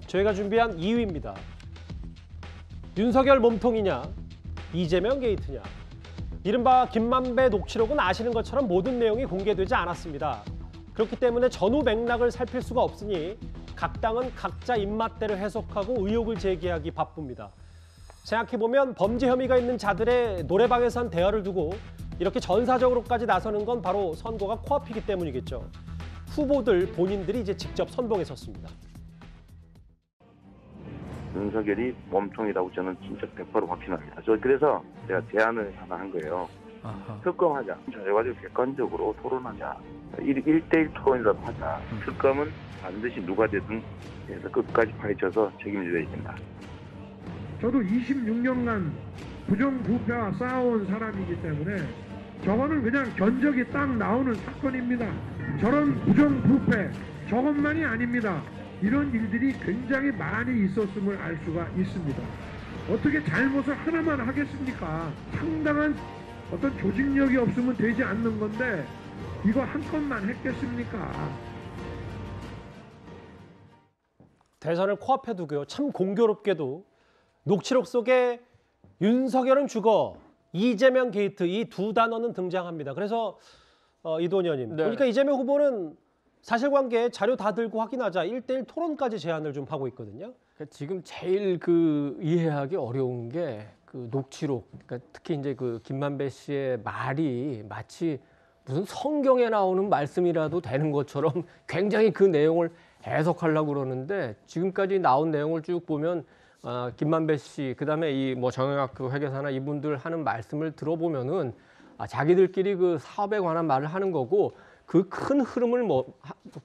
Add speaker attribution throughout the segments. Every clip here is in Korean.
Speaker 1: 저희가 준비한 2위입니다. 윤석열 몸통이냐, 이재명 게이트냐. 이른바 김만배 녹취록은 아시는 것처럼 모든 내용이 공개되지 않았습니다. 그렇기 때문에 전후 맥락을 살필 수가 없으니 각 당은 각자 입맛대로 해석하고 의혹을 제기하기 바쁩니다. 생각해보면 범죄 혐의가 있는 자들의 노래방에서 한 대화를 두고 이렇게 전사적으로까지 나서는 건 바로 선거가 코앞이기 때문이겠죠. 후보들 본인들이 이제 직접 선봉에 섰습니다.
Speaker 2: 윤석열이 몸통이라고 저는 진짜 100% 확신합니다. 그래서 제가 제안을 하나 한 거예요. 특검하자. 그래가지고 객관적으로 토론하자. 1대1 토론이라도 하자. 특검은 반드시 누가 되든 해서 끝까지 파헤쳐서 책임져야 된다.
Speaker 3: 저도 26년간 부정부패와 싸워온 사람이기 때문에 저거는 그냥 견적이 딱 나오는 사건입니다. 저런 부정부패, 저것만이 아닙니다. 이런 일들이 굉장히 많이 있었음을 알 수가 있습니다. 어떻게 잘못을 하나만 하겠습니까? 상당한 어떤 조직력이 없으면 되지 않는 건데 이거 한 건만 했겠습니까?
Speaker 1: 대선을 코앞에 두고요. 참 공교롭게도 녹취록 속에 윤석열은 죽어, 이재명 게이트 이 두 단어는 등장합니다. 그래서 이도원 의원님,
Speaker 4: 네.
Speaker 1: 그러니까 이재명 후보는 사실관계 자료 다 들고 확인하자 1대1 토론까지 제안을 좀 하고 있거든요.
Speaker 4: 지금 제일 이해하기 어려운 게 녹취록, 그러니까 특히 이제 김만배 씨의 말이 마치 무슨 성경에 나오는 말씀이라도 되는 것처럼 굉장히 그 내용을 해석하려고 그러는데 지금까지 나온 내용을 쭉 보면 김만배 씨, 그다음에 이 정영학 회계사나 이분들 하는 말씀을 들어보면은 자기들끼리 사업에 관한 말을 하는 거고 그 큰 흐름을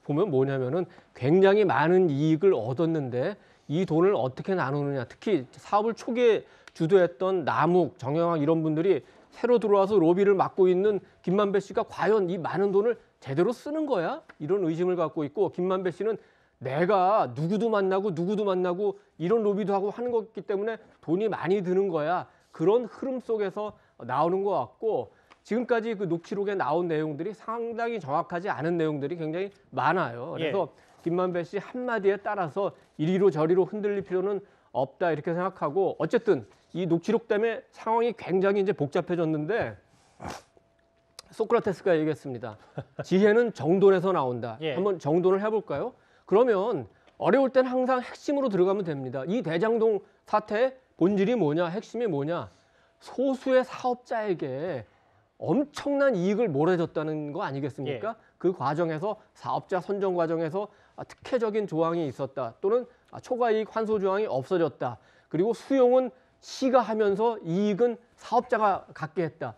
Speaker 4: 보면 뭐냐면은 굉장히 많은 이익을 얻었는데 이 돈을 어떻게 나누느냐. 특히 사업을 초기에 주도했던 남욱, 정영학 이런 분들이 새로 들어와서 로비를 맡고 있는 김만배 씨가 과연 이 많은 돈을 제대로 쓰는 거야? 이런 의심을 갖고 있고 김만배 씨는 내가 누구도 만나고 이런 로비도 하고 하는 거기 때문에 돈이 많이 드는 거야. 그런 흐름 속에서 나오는 것 같고 지금까지 녹취록에 나온 내용들이 상당히 정확하지 않은 내용들이 굉장히 많아요. 그래서 김만배 씨 한마디에 따라서 이리로 저리로 흔들릴 필요는 없다 이렇게 생각하고 어쨌든 이 녹취록 때문에 상황이 굉장히 이제 복잡해졌는데 소크라테스가 얘기했습니다. 지혜는 정돈에서 나온다. 한번 정돈을 해볼까요? 그러면 어려울 땐 항상 핵심으로 들어가면 됩니다. 이 대장동 사태의 본질이 뭐냐, 핵심이 뭐냐. 소수의 사업자에게 엄청난 이익을 몰아줬다는 거 아니겠습니까? 그 과정에서 사업자 선정 과정에서 특혜적인 조항이 있었다. 또는 초과이익 환수 조항이 없어졌다. 그리고 수용은 시가 하면서 이익은 사업자가 갖게 했다.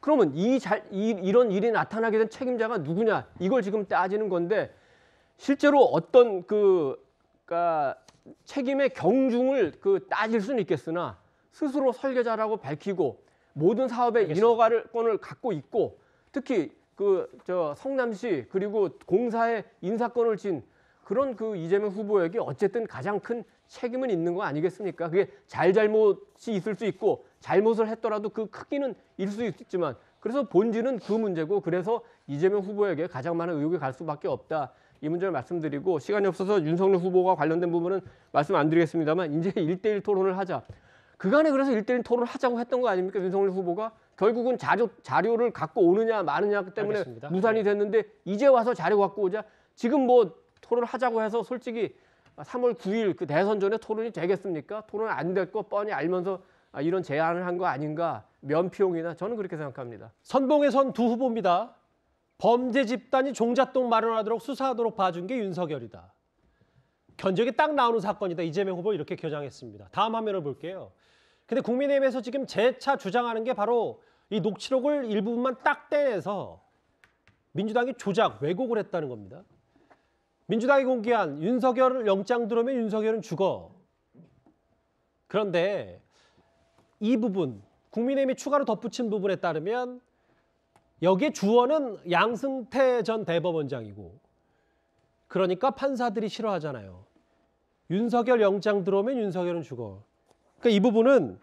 Speaker 4: 그러면 이런 일이 나타나게 된 책임자가 누구냐? 이걸 지금 따지는 건데 실제로 어떤 책임의 경중을 따질 수는 있겠으나 스스로 설계자라고 밝히고 모든 사업의 인허가권을 갖고 있고 특히 성남시 그리고 공사의 인사권을 진 그런 이재명 후보에게 어쨌든 가장 큰 책임은 있는 거 아니겠습니까? 그게 잘못이 있을 수 있고 잘못을 했더라도 그 크기는 있을 수 있지만 그래서 본질은 그 문제고 그래서 이재명 후보에게 가장 많은 의혹이 갈 수밖에 없다. 이 문제를 말씀드리고 시간이 없어서 윤석열 후보와 관련된 부분은 말씀 안 드리겠습니다만 이제 1대1 토론을 하자. 그간에 그래서 1대1 토론을 하자고 했던 거 아닙니까? 윤석열 후보가 결국은 자료를 갖고 오느냐 마느냐 때문에
Speaker 1: 알겠습니다.
Speaker 4: 무산이 됐는데 이제 와서 자료 갖고 오자. 지금 토론을 하자고 해서 솔직히 3월 9일 대선 전에 토론이 되겠습니까? 토론 안 될 거 뻔히 알면서 이런 제안을 한 거 아닌가. 면피용이나 저는 그렇게 생각합니다.
Speaker 1: 선봉에 선 두 후보입니다. 범죄 집단이 종잣돈 마련하도록 수사하도록 봐준 게 윤석열이다. 견적이 딱 나오는 사건이다. 이재명 후보 이렇게 겨장했습니다. 다음 화면을 볼게요. 근데 국민의힘에서 지금 재차 주장하는 게 바로 이 녹취록을 일부분만 딱 떼내서 민주당이 조작, 왜곡을 했다는 겁니다. 민주당이 공개한 윤석열 영장 들어오면 윤석열은 죽어. 그런데 이 부분, 국민의힘이 추가로 덧붙인 부분에 따르면 여기에 주어는 양승태 전 대법원장이고 그러니까 판사들이 싫어하잖아요. 윤석열 영장 들어오면 윤석열은 죽어. 그러니까 이 부분은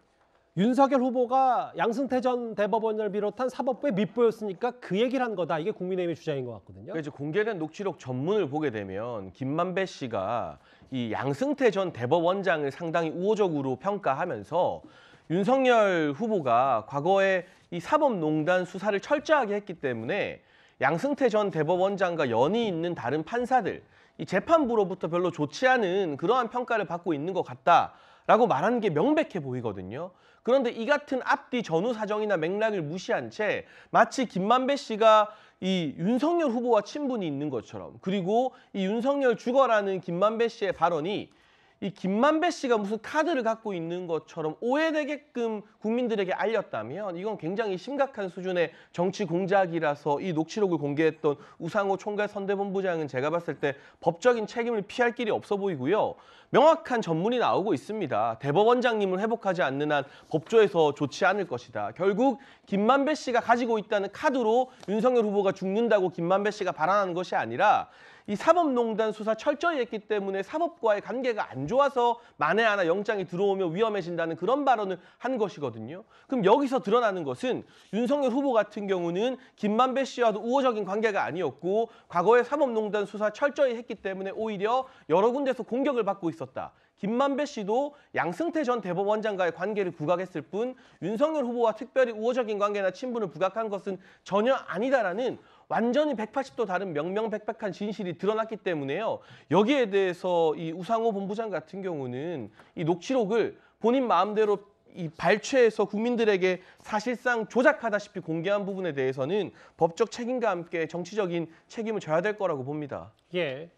Speaker 1: 윤석열 후보가 양승태 전 대법원장을 비롯한 사법부에 밑보였으니까 그 얘기를 한 거다. 이게 국민의힘의 주장인 것 같거든요.
Speaker 5: 그러니까 이제 공개된 녹취록 전문을 보게 되면 김만배 씨가 이 양승태 전 대법원장을 상당히 우호적으로 평가하면서 윤석열 후보가 과거에 이 사법농단 수사를 철저하게 했기 때문에 양승태 전 대법원장과 연이 있는 다른 판사들, 이 재판부로부터 별로 좋지 않은 그러한 평가를 받고 있는 것 같다라고 말하는 게 명백해 보이거든요. 그런데 이 같은 앞뒤 전후 사정이나 맥락을 무시한 채 마치 김만배 씨가 이 윤석열 후보와 친분이 있는 것처럼, 그리고 이 윤석열 죽어라는 김만배 씨의 발언이 이 김만배 씨가 무슨 카드를 갖고 있는 것처럼 오해되게끔 국민들에게 알렸다면 이건 굉장히 심각한 수준의 정치 공작이라서 이 녹취록을 공개했던 우상호 총괄 선대본부장은 제가 봤을 때 법적인 책임을 피할 길이 없어 보이고요. 명확한 전문이 나오고 있습니다. 대법원장님을 회복하지 않는 한 법조에서 좋지 않을 것이다. 결국 김만배 씨가 가지고 있다는 카드로 윤석열 후보가 죽는다고 김만배 씨가 발언하는 것이 아니라 이 사법농단 수사 철저히 했기 때문에 사법과의 관계가 안 좋아서 만에 하나 영장이 들어오면 위험해진다는 그런 발언을 한 것이거든요. 그럼 여기서 드러나는 것은 윤석열 후보 같은 경우는 김만배 씨와도 우호적인 관계가 아니었고 과거에 사법농단 수사 철저히 했기 때문에 오히려 여러 군데서 공격을 받고 있었다. 김만배 씨도 양승태 전 대법원장과의 관계를 부각했을 뿐 윤석열 후보와 특별히 우호적인 관계나 친분을 부각한 것은 전혀 아니다라는 완전히 180도 다른 명명백백한 진실이 드러났기 때문에요. 여기에 대해서 이 우상호 본부장 같은 경우는 이 녹취록을 본인 마음대로 이 발췌해서 국민들에게 사실상 조작하다시피 공개한 부분에 대해서는 법적 책임과 함께 정치적인 책임을 져야 될 거라고 봅니다.
Speaker 1: 예.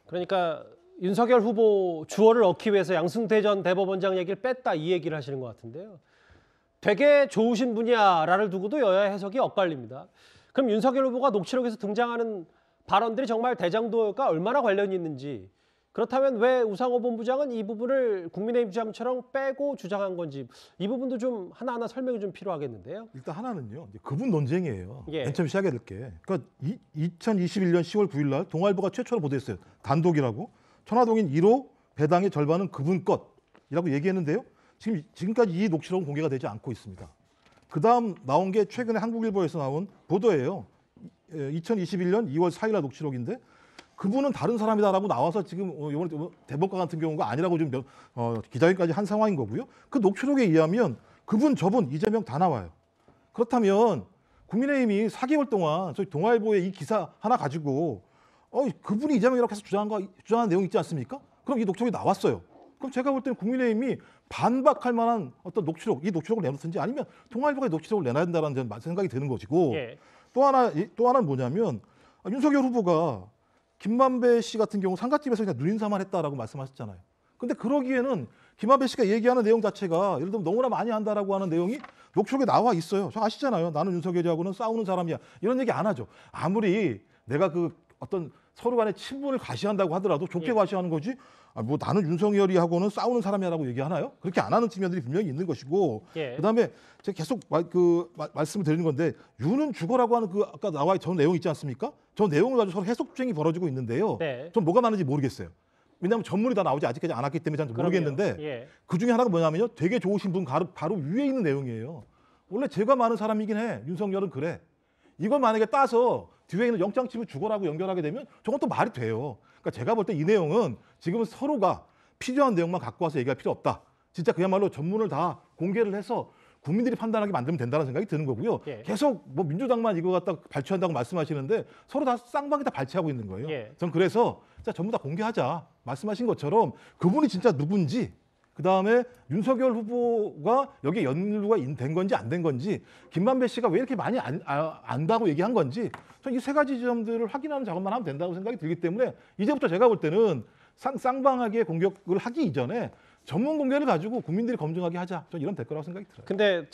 Speaker 1: 그러니까 윤석열 후보 주어를 얻기 위해서 양승태 전 대법원장 얘기를 뺐다 이 얘기를 하시는 것 같은데요. 되게 좋으신 분이야라를 두고도 여야 해석이 엇갈립니다. 그럼 윤석열 후보가 녹취록에서 등장하는 발언들이 정말 대장동과 얼마나 관련이 있는지, 그렇다면 왜 우상호 본부장은 이 부분을 국민의힘 주장처럼 빼고 주장한 건지 이 부분도 좀 하나하나 설명이 좀 필요하겠는데요.
Speaker 6: 일단 하나는요. 이제 그분 논쟁이에요.
Speaker 1: 예.
Speaker 6: 맨 처음 시작해야 될 게. 그러니까 2021년 10월 9일 날 동아일보가 최초로 보도했어요. 단독이라고. 천화동인 1호 배당의 절반은 그분 것이라고 얘기했는데요. 지금까지 이 녹취록은 공개가 되지 않고 있습니다. 그다음 나온 게 최근에 한국일보에서 나온 보도예요. 2021년 2월 4일 날 녹취록인데 그분은 다른 사람이다라고 나와서 지금 이번에 대법관 같은 경우가 아니라고 좀 기자회견까지 한 상황인 거고요. 그 녹취록에 의하면 그분, 저분, 이재명 다 나와요. 그렇다면 국민의힘이 4개월 동안 저희 동아일보의 이 기사 하나 가지고 그분이 이재명이라고 해서 주장한 내용 있지 않습니까? 그럼 이 녹취록이 나왔어요. 그럼 제가 볼 때는 국민의힘이 반박할 만한 어떤 이 녹취록을 내놓든지 아니면 동아일보가 녹취록을 내놔야 된다는 생각이 드는 것이고
Speaker 1: 예.
Speaker 6: 또 하나는 뭐냐면 윤석열 후보가 김만배 씨 같은 경우 상가집에서 그냥 누린사만 했다라고 말씀하셨잖아요. 근데 그러기에는 김만배 씨가 얘기하는 내용 자체가 예를 들면 너무나 많이 한다라고 하는 내용이 녹취록에 나와 있어요. 저 아시잖아요. 나는 윤석열이하고는 싸우는 사람이야. 이런 얘기 안 하죠. 아무리 내가 그 어떤 서로 간의 친분을 과시한다고 하더라도 좋게 과시하는 거지. 뭐 나는 윤석열이하고는 싸우는 사람이라고 얘기하나요? 그렇게 안 하는 측면들이 분명히 있는 것이고.
Speaker 1: 예.
Speaker 6: 그다음에 제가 계속 말씀을 드리는 건데 윤은 죽어라고 하는 그 아까 나와 저 내용 있지 않습니까? 저 내용을 가지고 서로 해석 투쟁이 벌어지고 있는데요.
Speaker 1: 네.
Speaker 6: 좀 뭐가 많은지 모르겠어요. 왜냐하면 전문이 다 나오지 아직까지 않았기 때문에 잘 모르겠는데
Speaker 1: 예.
Speaker 6: 그중에 하나가 뭐냐면요. 되게 좋으신 분 바로 위에 있는 내용이에요. 원래 죄가 많은 사람이긴 해. 윤석열은 그래. 이걸 만약에 따서 뒤에 있는 영장집을 죽어라고 연결하게 되면 저건 또 말이 돼요. 그러니까 제가 볼 때 이 내용은 지금은 서로가 필요한 내용만 갖고 와서 얘기할 필요 없다. 진짜 그야말로 전문을 다 공개를 해서 국민들이 판단하게 만들면 된다는 생각이 드는 거고요.
Speaker 1: 예.
Speaker 6: 계속 뭐 민주당만 이거 갖다 발췌한다고 말씀하시는데 서로 다 쌍방이 다 발췌하고 있는 거예요.
Speaker 1: 예.
Speaker 6: 전 그래서 진짜 전부 다 공개하자. 말씀하신 것처럼 그분이 진짜 누군지 그다음에 윤석열 후보가 여기에 연루가 된 건지 안 된 건지 김만배 씨가 왜 이렇게 많이 안다고 얘기한 건지 전 이 세 가지 점들을 확인하는 작업만 하면 된다고 생각이 들기 때문에 이제부터 제가 볼 때는 쌍방하게 공격을 하기 이전에 전문 공개를 가지고 국민들이 검증하게 하자. 전 이런 될 거라고 생각이 들어요.
Speaker 1: 근데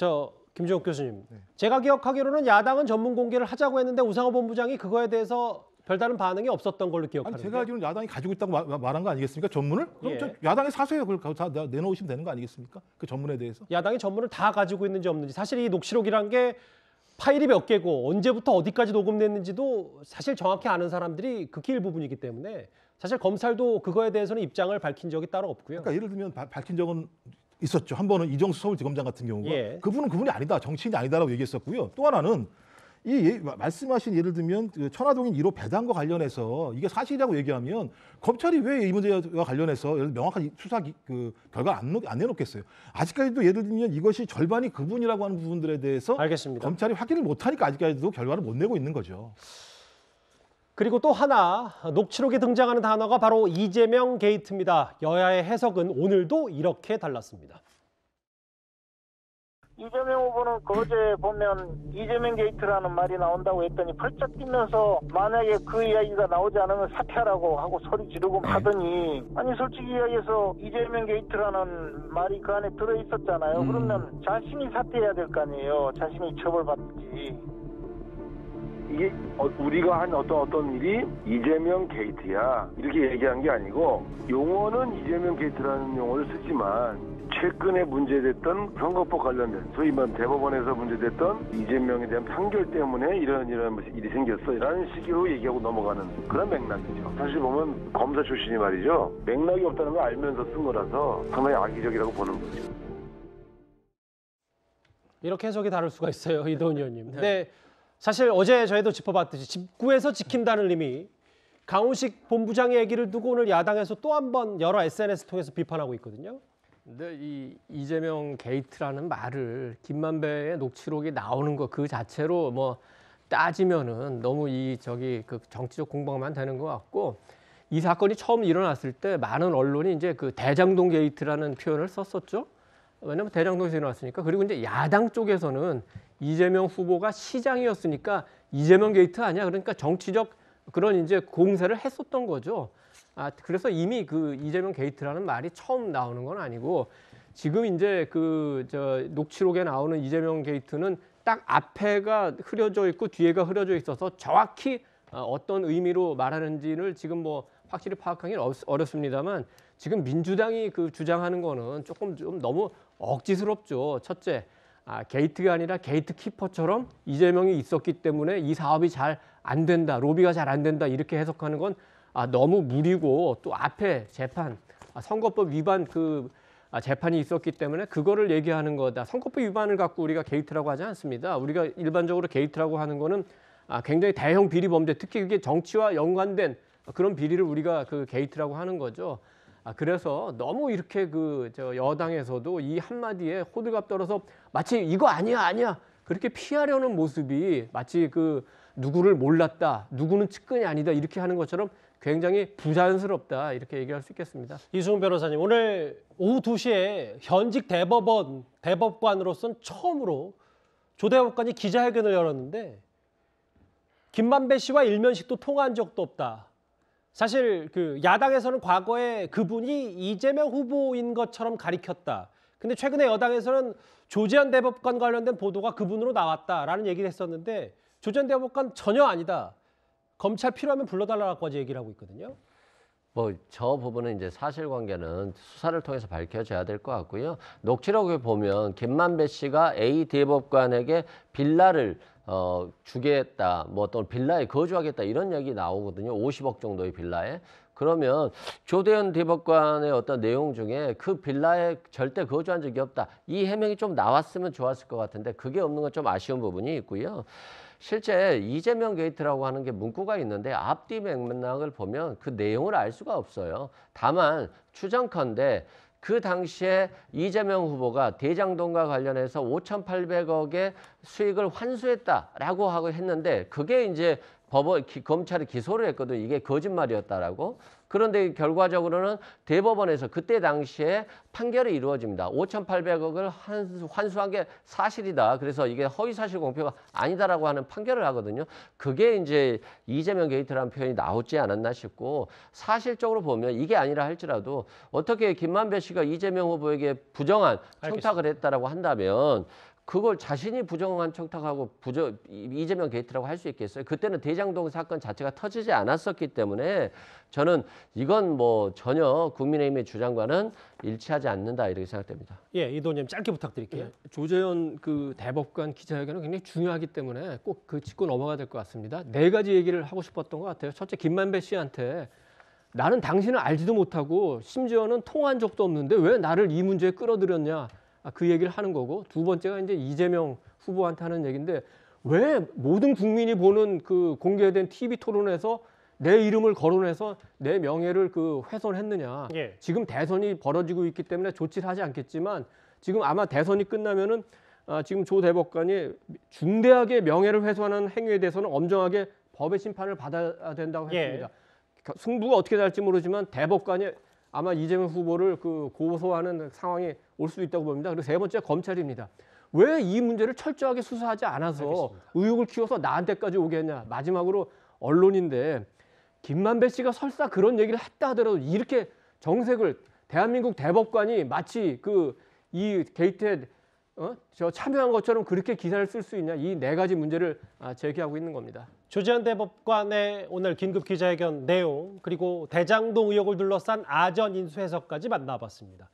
Speaker 1: 김종욱 교수님, 제가 기억하기로는 야당은 전문 공개를 하자고 했는데 우상호 본부장이 그거에 대해서 별다른 반응이 없었던 걸로 기억하는데.
Speaker 6: 제가 알기로는 야당이 가지고 있다고 말한 거 아니겠습니까? 전문을? 그럼
Speaker 1: 예.
Speaker 6: 야당이 사세요. 그걸 다 내놓으시면 되는 거 아니겠습니까? 그 전문에 대해서.
Speaker 1: 야당이 전문을 다 가지고 있는지 없는지, 사실 이 녹취록이란 게 파일이 몇 개고 언제부터 어디까지 녹음됐는지도 사실 정확히 아는 사람들이 극히 일부분이기 때문에 사실 검찰도 그거에 대해서는 입장을 밝힌 적이 따로 없고요.
Speaker 6: 그러니까 예를 들면 밝힌 적은 있었죠. 한 번은 이정수 서울지검장 같은 경우가
Speaker 1: 예.
Speaker 6: 그분은 그분이 아니다, 정치인이 아니다라고 얘기했었고요. 또 하나는 말씀하신 예를 들면 그 천화동인 1호 배당과 관련해서 이게 사실이라고 얘기하면 검찰이 왜 이 문제와 관련해서 명확한 수사 결과를 안 내놓겠어요. 아직까지도 예를 들면 이것이 절반이 그분이라고 하는 부분들에 대해서
Speaker 1: 알겠습니다.
Speaker 6: 검찰이 확인을 못하니까 아직까지도 결과를 못 내고 있는 거죠.
Speaker 1: 그리고 또 하나 녹취록에 등장하는 단어가 바로 이재명 게이트입니다. 여야의 해석은 오늘도 이렇게 달랐습니다.
Speaker 7: 이재명 후보는 어제 보면 이재명 게이트라는 말이 나온다고 했더니 펄쩍 뛰면서 만약에 그 이야기가 나오지 않으면 사퇴하라고 하고 소리 지르고 하더니 아니 솔직히 이야기해서 이재명 게이트라는 말이 그 안에 들어있었잖아요. 그러면 자신이 사퇴해야 될 거 아니에요. 자신이 처벌받지.
Speaker 8: 이게 우리가 한 어떤 일이 이재명 게이트야 이렇게 얘기한 게 아니고 용어는 이재명 게이트라는 용어를 쓰지만 최근에 문제됐던 선거법 관련된 소위 대법원에서 문제됐던 이재명에 대한 판결 때문에 이런 일이 생겼어라는 식으로 얘기하고 넘어가는 그런 맥락이죠. 사실 보면 검사 출신이 말이죠. 맥락이 없다는 걸 알면서 쓴 거라서 상당히 악의적이라고 보는 거죠.
Speaker 1: 이렇게 해석이 다를 수가 있어요, 이도훈 의원님. 근데 사실 어제 저희도 짚어봤듯이 집구에서 지킨다는 의미, 강훈식 본부장의 얘기를 두고 오늘 야당에서 또 한 번 여러 SNS 통해서 비판하고 있거든요.
Speaker 4: 근데 이 이재명 게이트라는 말을 김만배의 녹취록이 나오는 거 그 자체로 뭐 따지면은 너무 그 정치적 공방만 되는 것 같고, 이 사건이 처음 일어났을 때 많은 언론이 이제 그 대장동 게이트라는 표현을 썼었죠. 왜냐면 대장동에서 일어났으니까. 그리고 이제 야당 쪽에서는 이재명 후보가 시장이었으니까 이재명 게이트 아니야. 그러니까 정치적 그런 이제 공세를 했었던 거죠. 그래서 이미 그 이재명 게이트라는 말이 처음 나오는 건 아니고, 지금 이제 녹취록에 나오는 이재명 게이트는 딱 앞에가 흐려져 있고 뒤에가 흐려져 있어서 정확히 어떤 의미로 말하는지를 지금 뭐 확실히 파악하기는 어렵습니다만, 지금 민주당이 그 주장하는 거는 조금 좀 너무 억지스럽죠. 첫째, 게이트가 아니라 게이트키퍼처럼 이재명이 있었기 때문에 이 사업이 잘 안 된다, 로비가 잘 안 된다 이렇게 해석하는 건 너무 무리고, 또 앞에 재판, 선거법 위반 재판이 있었기 때문에 그거를 얘기하는 거다. 선거법 위반을 갖고 우리가 게이트라고 하지 않습니다. 우리가 일반적으로 게이트라고 하는 거는 굉장히 대형 비리 범죄, 특히 그게 정치와 연관된 그런 비리를 우리가 그 게이트라고 하는 거죠. 그래서 너무 이렇게 여당에서도 이 한마디에 호들갑 떨어서 마치 이거 아니야 그렇게 피하려는 모습이 마치 누구를 몰랐다, 누구는 측근이 아니다 이렇게 하는 것처럼 굉장히 부자연스럽다 이렇게 얘기할 수 있겠습니다.
Speaker 1: 이수훈 변호사님, 오늘 오후 2시에 현직 대법관으로서는 처음으로 조 대법관이 기자회견을 열었는데 김만배 씨와 일면식도 통화한 적도 없다. 사실 야당에서는 과거에 그분이 이재명 후보인 것처럼 가리켰다. 근데 최근에 여당에서는 조재현 대법관 관련된 보도가 그분으로 나왔다라는 얘기를 했었는데, 조재현 대법관 전혀 아니다. 검찰 필요하면 불러달라고까지 얘기를 하고 있거든요.
Speaker 9: 저 부분은 이제 사실관계는 수사를 통해서 밝혀져야 될 것 같고요. 녹취록을 보면 김만배 씨가 A 대법관에게 빌라를 주겠다, 또는 빌라에 거주하겠다 이런 얘기 나오거든요. 50억 정도의 빌라에. 그러면 조대현 대법관의 어떤 내용 중에 그 빌라에 절대 거주한 적이 없다, 이 해명이 좀 나왔으면 좋았을 것 같은데 그게 없는 건 좀 아쉬운 부분이 있고요. 실제 이재명 게이트라고 하는 게 문구가 있는데 앞뒤 맥락을 보면 그 내용을 알 수가 없어요. 다만 추정컨대 그 당시에 이재명 후보가 대장동과 관련해서 5,800억의 수익을 환수했다라고 하고 했는데, 그게 이제 검찰이 기소를 했거든요. 이게 거짓말이었다라고. 그런데 결과적으로는 대법원에서 그때 당시에 판결이 이루어집니다. 5,800억을 환수한 게 사실이다. 그래서 이게 허위사실 공표가 아니다라고 하는 판결을 하거든요. 그게 이제 이재명 게이트라는 표현이 나오지 않았나 싶고, 사실적으로 보면 이게 아니라 할지라도 어떻게 김만배 씨가 이재명 후보에게 부정한 청탁을 했다라고 한다면 그걸 자신이 부정한 청탁하고 이재명 게이트라고 할 수 있겠어요? 그때는 대장동 사건 자체가 터지지 않았었기 때문에 저는 이건 전혀 국민의힘의 주장과는 일치하지 않는다 이렇게 생각됩니다.
Speaker 1: 예, 이도훈님 짧게 부탁드릴게요.
Speaker 4: 조재현 대법관 기자회견은 굉장히 중요하기 때문에 꼭 짚고 넘어가야 될 것 같습니다. 4가지 얘기를 하고 싶었던 것 같아요. 첫째, 김만배 씨한테 나는 당신을 알지도 못하고 심지어는 통화한 적도 없는데 왜 나를 이 문제에 끌어들였냐. 그 얘기를 하는 거고, 두 번째가 이제 이재명 후보한테 하는 얘기인데 왜 모든 국민이 보는 그 공개된 TV 토론에서 내 이름을 거론해서 내 명예를 그 훼손했느냐.
Speaker 1: 예.
Speaker 4: 지금 대선이 벌어지고 있기 때문에 조치를 하지 않겠지만 지금 아마 대선이 끝나면은 지금 조 대법관이 중대하게 명예를 훼손하는 행위에 대해서는 엄정하게 법의 심판을 받아야 된다고 했습니다. 승부가 어떻게 될지 모르지만 대법관이 아마 이재명 후보를 그 고소하는 상황이 올 수도 있다고 봅니다. 그리고 세 번째 검찰입니다. 왜 이 문제를 철저하게 수사하지 않아서
Speaker 1: 알겠습니다.
Speaker 4: 의혹을 키워서 나한테까지 오게 했냐. 마지막으로 언론인데 김만배 씨가 설사 그런 얘기를 했다 하더라도 이렇게 정색을 대한민국 대법관이 마치 그 이 게이트에 참여한 것처럼 그렇게 기사를 쓸 수 있냐. 이 네 가지 문제를 제기하고 있는 겁니다.
Speaker 1: 조재현 대법관의 오늘 긴급 기자회견 내용 그리고 대장동 의혹을 둘러싼 아전 인수 해석까지 만나봤습니다.